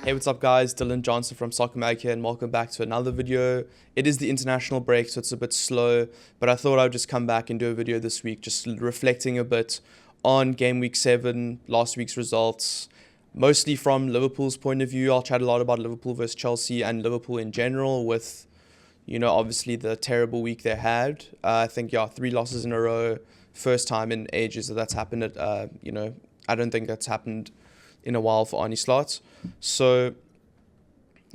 Hey, what's up guys? Dylan Johnson from Soccer Mag here and welcome back to another video. It is the international break, so it's a bit slow, but I thought I'd just come back and do a video this week, just reflecting a bit on game week 7, last week's results, mostly from Liverpool's point of view. I'll chat a lot about Liverpool versus Chelsea and Liverpool in general with, obviously the terrible week they had. I think, 3 losses in a row, first time in ages that's happened at, I don't think that's happened in a while for Arne Slot. So,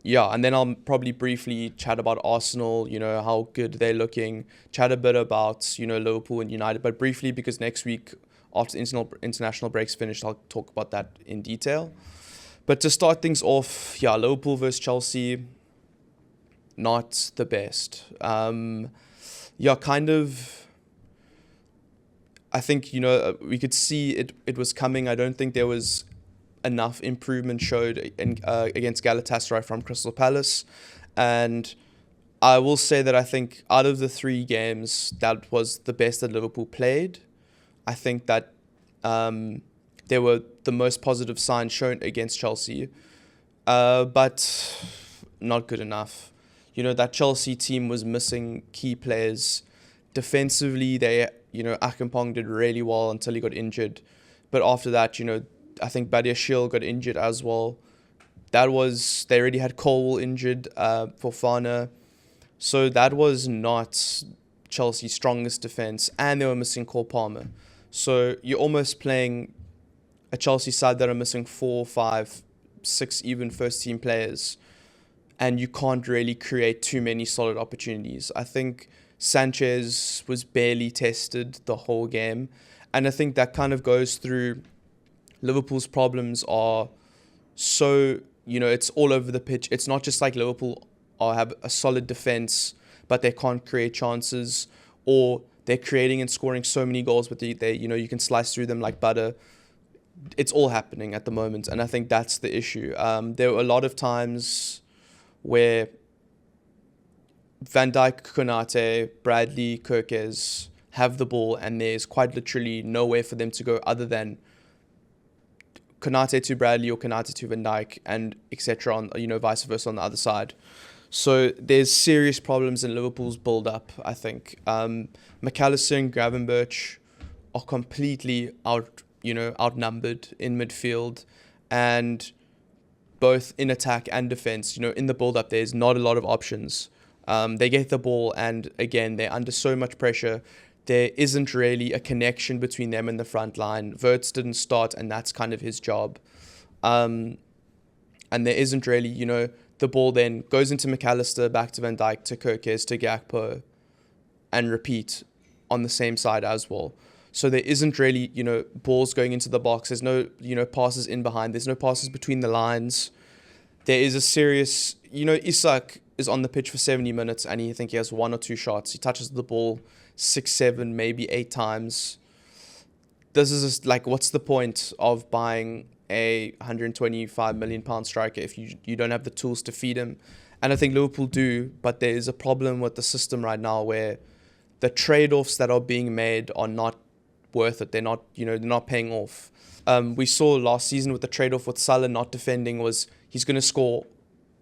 and then I'll probably briefly chat about Arsenal, how good they're looking, chat a bit about, Liverpool and United, but briefly because next week, after the international break's finished, I'll talk about that in detail. But to start things off, Liverpool versus Chelsea, not the best. I think, we could see it was coming. I don't think there was enough improvement showed against Galatasaray from Crystal Palace. And I will say that I think out of the 3 games, that was the best that Liverpool played. I think that there were the most positive signs shown against Chelsea, but not good enough. That Chelsea team was missing key players. Defensively, Akampong did really well until he got injured. But after that, I think Badiashile got injured as well. They already had Colwell injured for Fana. So that was not Chelsea's strongest defense. And they were missing Cole Palmer. So you're almost playing a Chelsea side that are missing 4, 5, 6 even first-team players. And you can't really create too many solid opportunities. I think Sanchez was barely tested the whole game. And I think that kind of goes through Liverpool's problems are so, it's all over the pitch. It's not just like Liverpool have a solid defense, but they can't create chances, or they're creating and scoring so many goals, but they you can slice through them like butter. It's all happening at the moment, and I think that's the issue. There were a lot of times where Van Dijk, Konate, Bradley, Kirkes have the ball, and there's quite literally nowhere for them to go other than Konate to Bradley or Konate to Van Dijk, and etc. on vice versa on the other side. So there's serious problems in Liverpool's build-up, I think. McAllister and Gravenberch are completely outnumbered in midfield, and both in attack and defense. In the build-up, there's not a lot of options. They get the ball, and again, they're under so much pressure. There isn't really a connection between them and the front line. Wirtz didn't start, and that's kind of his job. And there isn't really, the ball then goes into McAllister, back to Van Dijk, to Kirkes, to Gakpo, and repeat on the same side as well. So there isn't really, balls going into the box. There's no, passes in behind. There's no passes between the lines. There is a serious, Isak is on the pitch for 70 minutes, and I think he has 1 or 2 shots. He touches the ball 6, 7, maybe 8 times. This is just like, what's the point of buying a £125 million striker if you don't have the tools to feed him? And I think Liverpool do, but there is a problem with the system right now where the trade-offs that are being made are not worth it. They're not, they're not paying off. We saw last season with the trade-off with Salah not defending was he's going to score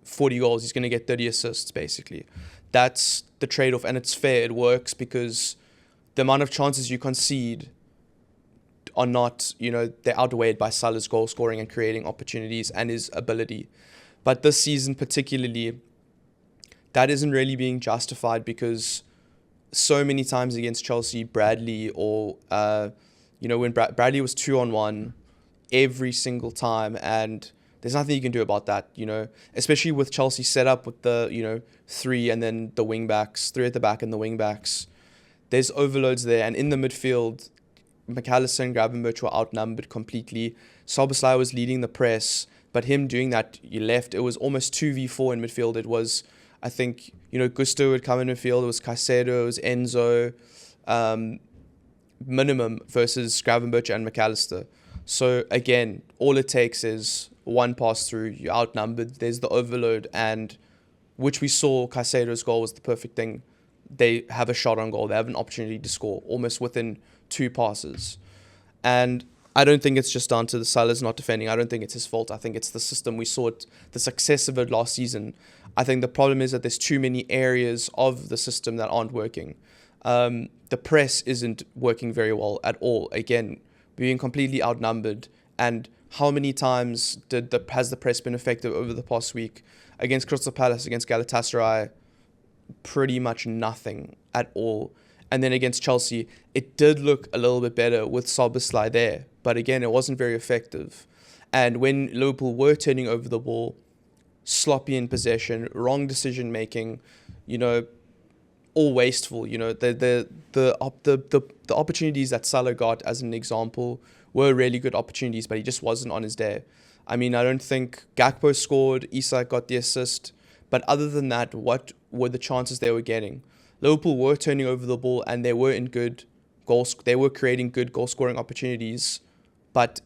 40 goals, he's going to get 30 assists basically. That's the trade-off, and it's fair, it works, because the amount of chances you concede are not, they're outweighed by Salah's goal scoring and creating opportunities and his ability. But this season particularly, that isn't really being justified, because so many times against Chelsea, Bradley or, when Bradley was 2-on-1 every single time, and there's nothing you can do about that, especially with Chelsea set up with the, 3 and then the wing backs, 3 at the back and the wing backs. There's overloads there. And in the midfield, McAllister and Gravenberch were outnumbered completely. Szoboszlai was leading the press, but him doing that, it was almost 2v4 in midfield. It was, I think, Gusto would come in midfield. It was Caicedo, it was Enzo, minimum versus Gravenberch and McAllister. So again, all it takes is one pass through, you're outnumbered, there's the overload, and which we saw Caicedo's goal was the perfect thing. They have a shot on goal, they have an opportunity to score almost within 2 passes. And I don't think it's just down to the Salah's not defending. I don't think it's his fault. I think it's the system. We saw it, the success of it last season. I think the problem is that there's too many areas of the system that aren't working. The press isn't working very well at all. Again, being completely outnumbered. And how many times has the press been effective over the past week? Against Crystal Palace, against Galatasaray, pretty much nothing at all. And then against Chelsea, it did look a little bit better with Szoboszlai there. But again, it wasn't very effective. And when Liverpool were turning over the ball, sloppy in possession, wrong decision making, all wasteful. The opportunities that Salah got, as an example, were really good opportunities, but he just wasn't on his day. I mean, I don't think Gakpo scored, Isak got the assist, but other than that, what were the chances they were getting? Liverpool were turning over the ball and they were in good goals. They were creating good goal scoring opportunities, but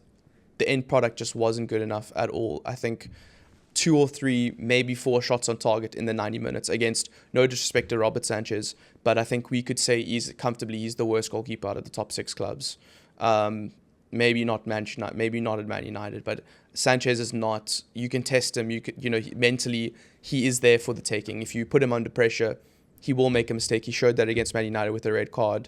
the end product just wasn't good enough at all. I think 2 or 3, maybe 4 shots on target in the 90 minutes against, no disrespect to Robert Sanchez, but I think we could say he's the worst goalkeeper out of the top 6 clubs. Maybe not Manchester United, maybe not at Man United, but Sanchez is not. You can test him. Mentally, he is there for the taking. If you put him under pressure, he will make a mistake. He showed that against Man United with a red card.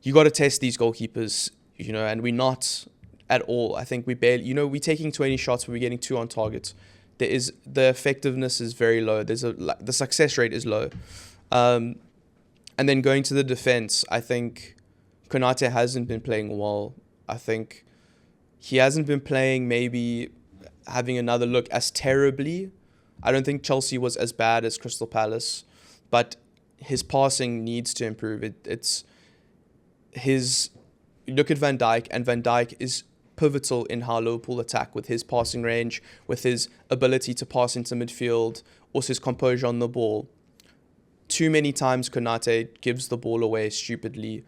You got to test these goalkeepers, and we're not at all. I think we barely, we're taking 20 shots, but we're getting 2 on target. The effectiveness is very low. The success rate is low. And then going to the defense, I think Konate hasn't been playing well. I think he hasn't been playing, maybe having another look, as terribly. I don't think Chelsea was as bad as Crystal Palace, but his passing needs to improve. You look at Van Dijk, and Van Dijk is pivotal in how Liverpool attack, with his passing range, with his ability to pass into midfield, also his composure on the ball. Too many times Konate gives the ball away stupidly,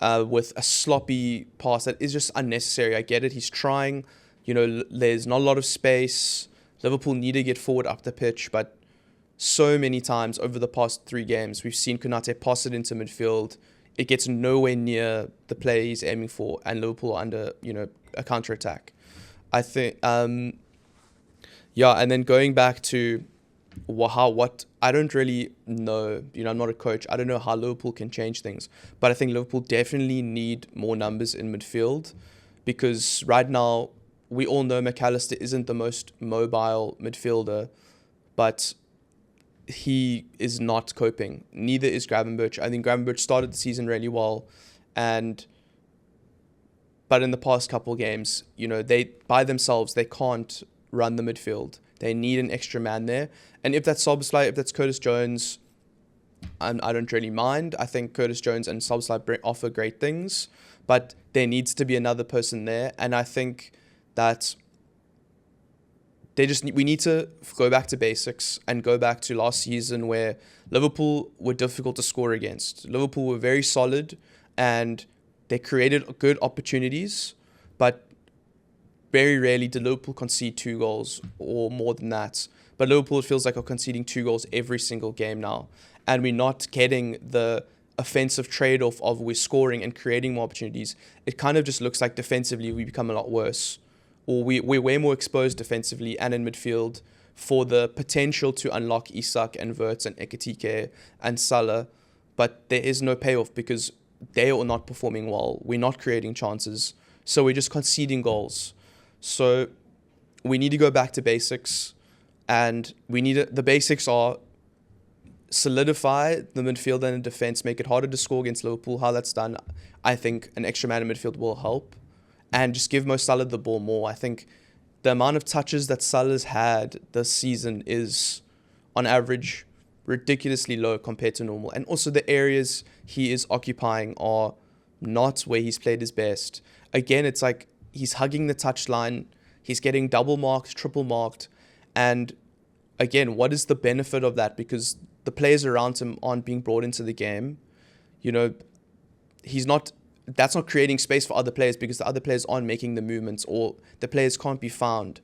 with a sloppy pass that is just unnecessary. I get it. He's trying. There's not a lot of space. Liverpool need to get forward up the pitch, but so many times over the past 3 games, we've seen Konate pass it into midfield. It gets nowhere near the play he's aiming for, and Liverpool are under, a counter-attack. I think, and then going back to what I don't really know, I'm not a coach. I don't know how Liverpool can change things, but I think Liverpool definitely need more numbers in midfield, because right now we all know McAllister isn't the most mobile midfielder, but he is not coping. Neither is Gravenberch. I think Gravenberch started the season really well, but in the past couple of games, they by themselves, they can't run the midfield. They need an extra man there. And if that's Szoboszlai, if that's Curtis Jones, I don't really mind. I think Curtis Jones and Szoboszlai offer great things, but there needs to be another person there. And I think that we need to go back to basics and go back to last season, where Liverpool were difficult to score against. Liverpool were very solid and they created good opportunities, but very rarely did Liverpool concede 2 goals or more than that. But Liverpool, it feels like, are conceding 2 goals every single game now. And we're not getting the offensive trade-off of we're scoring and creating more opportunities. It kind of just looks like defensively we become a lot worse. Or we're way more exposed defensively and in midfield for the potential to unlock Isak and Wirtz and Ekitike and Salah. But there is no payoff because they are not performing well. We're not creating chances. So we're just conceding goals. So we need to go back to basics. And the basics are solidify the midfield and the defense, make it harder to score against Liverpool. How that's done, I think an extra man in midfield will help. And just give Mo Salah the ball more. I think the amount of touches that Salah's had this season is, on average, ridiculously low compared to normal. And also the areas he is occupying are not where he's played his best. Again, it's like he's hugging the touchline. He's getting double marked, triple marked. And again, what is the benefit of that? Because the players around him aren't being brought into the game. That's not creating space for other players because the other players aren't making the movements or the players can't be found.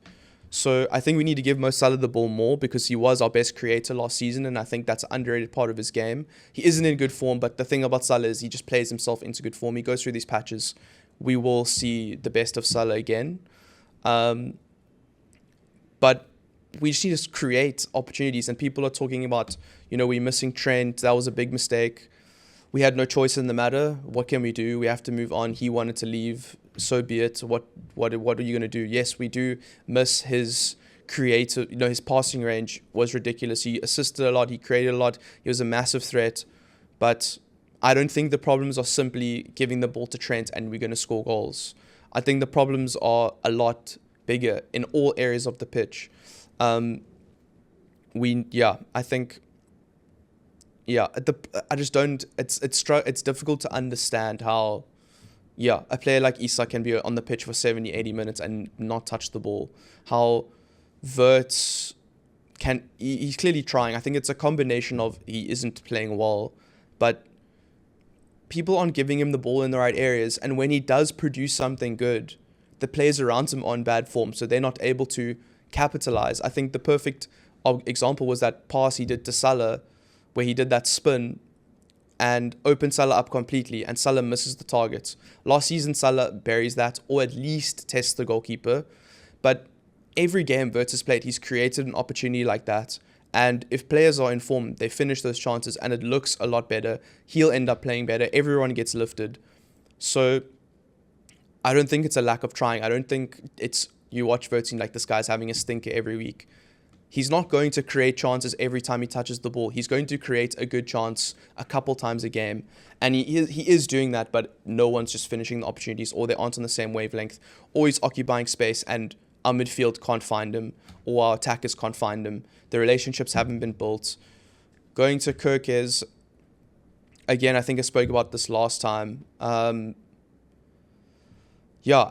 So I think we need to give Mo Salah the ball more because he was our best creator last season, and I think that's an underrated part of his game. He isn't in good form, but the thing about Salah is he just plays himself into good form. He goes through these patches we will see the best of Salah again. Um, but we just need to create opportunities. And people are talking about, we're missing Trent. That was a big mistake. We had no choice in the matter. What can we do? We have to move on. He wanted to leave. So be it. What are you going to do? Yes, we do miss his creative, his passing range was ridiculous. He assisted a lot. He created a lot. He was a massive threat. But I don't think the problems are simply giving the ball to Trent and we're going to score goals. I think the problems are a lot bigger in all areas of the pitch. I think, I just don't. It's difficult to understand how, a player like Isak can be on the pitch for 70, 80 minutes and not touch the ball. How Wirtz he's clearly trying. I think it's a combination of he isn't playing well, but people aren't giving him the ball in the right areas. And when he does produce something good, the players around him are in bad form, so they're not able to capitalize. I think the perfect example was that pass he did to Salah, where he did that spin and opened Salah up completely, and Salah misses the target. Last season, Salah buries that, or at least tests the goalkeeper. But every game Wirtz has played, he's created an opportunity like that. And if players are informed, they finish those chances, and it looks a lot better. He'll end up playing better. Everyone gets lifted. So I don't think it's a lack of trying. I don't think it's you watch Wirtz and like this guy's having a stinker every week. He's not going to create chances every time he touches the ball. He's going to create a good chance a couple times a game. And he is doing that, but no one's just finishing the opportunities, or they aren't on the same wavelength, or he's occupying space and our midfield can't find him, or our attackers can't find him. The relationships haven't been built. Going to Kirkes, again, I think I spoke about this last time. I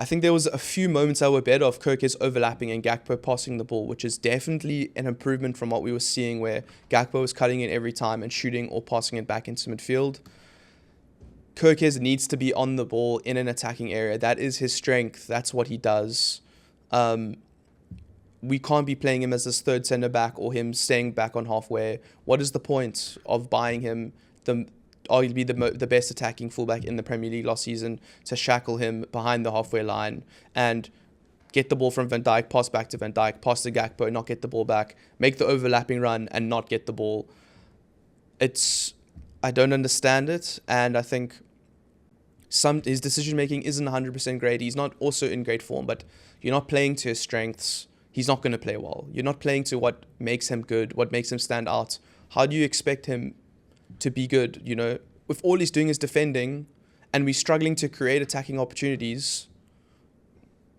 think there was a few moments that were better of Kirkes overlapping and Gakpo passing the ball, which is definitely an improvement from what we were seeing, where Gakpo was cutting it every time and shooting or passing it back into midfield. Kirkes needs to be on the ball in an attacking area. That is his strength. That's what he does. We can't be playing him as this third centre back or him staying back on halfway. What is the point of buying him arguably the best attacking fullback in the Premier League last season, to shackle him behind the halfway line and get the ball from Van Dijk, pass back to Van Dijk, pass to Gakpo, not get the ball back, make the overlapping run and not get the ball? I don't understand it, and I think his decision making isn't 100% great. He's not also in great form, but you're not playing to his strengths. He's not going to play well. You're not playing to what makes him good, what makes him stand out. How do you expect him to be good? If all he's doing is defending and we're struggling to create attacking opportunities,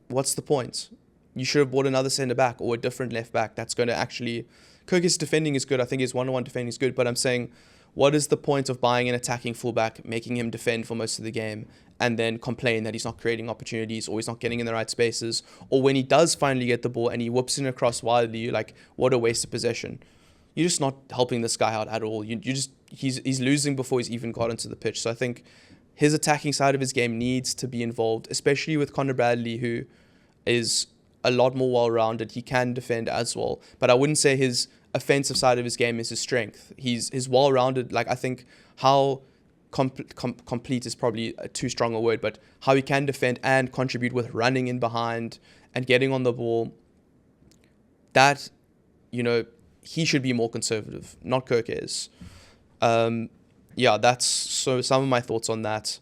what's the point? You should have bought another centre back or a different left back that's going to actually... Kirk's defending is good. I think his one-on-one defending is good, but I'm saying, what is the point of buying an attacking fullback, making him defend for most of the game, and then complain that he's not creating opportunities or he's not getting in the right spaces? Or when he does finally get the ball and he whips it across wildly, you're like, what a waste of possession. You're just not helping this guy out at all. He's losing before he's even got into the pitch. So I think his attacking side of his game needs to be involved, especially with Conor Bradley, who is a lot more well-rounded. He can defend as well, but I wouldn't say his offensive side of his game is his strength. He's well-rounded. Like, I think how complete is probably a too strong a word, but how he can defend and contribute with running in behind and getting on the ball, that, he should be more conservative, not Kirk is. That's so some of my thoughts on that.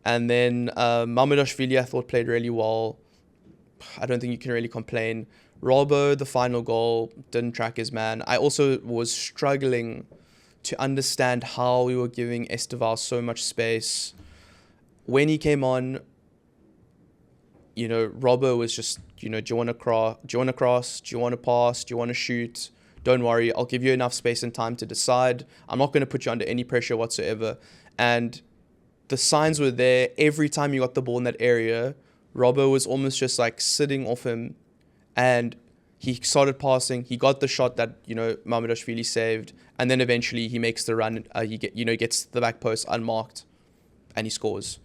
And then Mamardashvili, I thought, played really well. I don't think you can really complain. Robbo, the final goal, didn't track his man. I also was struggling to understand how we were giving Esteval so much space. When he came on, Robbo was just, do you want to cross? Do you want to cross? Do you want to pass? Do you want to shoot? Don't worry, I'll give you enough space and time to decide. I'm not going to put you under any pressure whatsoever. And the signs were there. Every time you got the ball in that area, Robbo was almost just like sitting off him, and he started passing. He got the shot that, Mamardashvili saved, and then eventually he makes the run. He gets the back post unmarked, and he scores.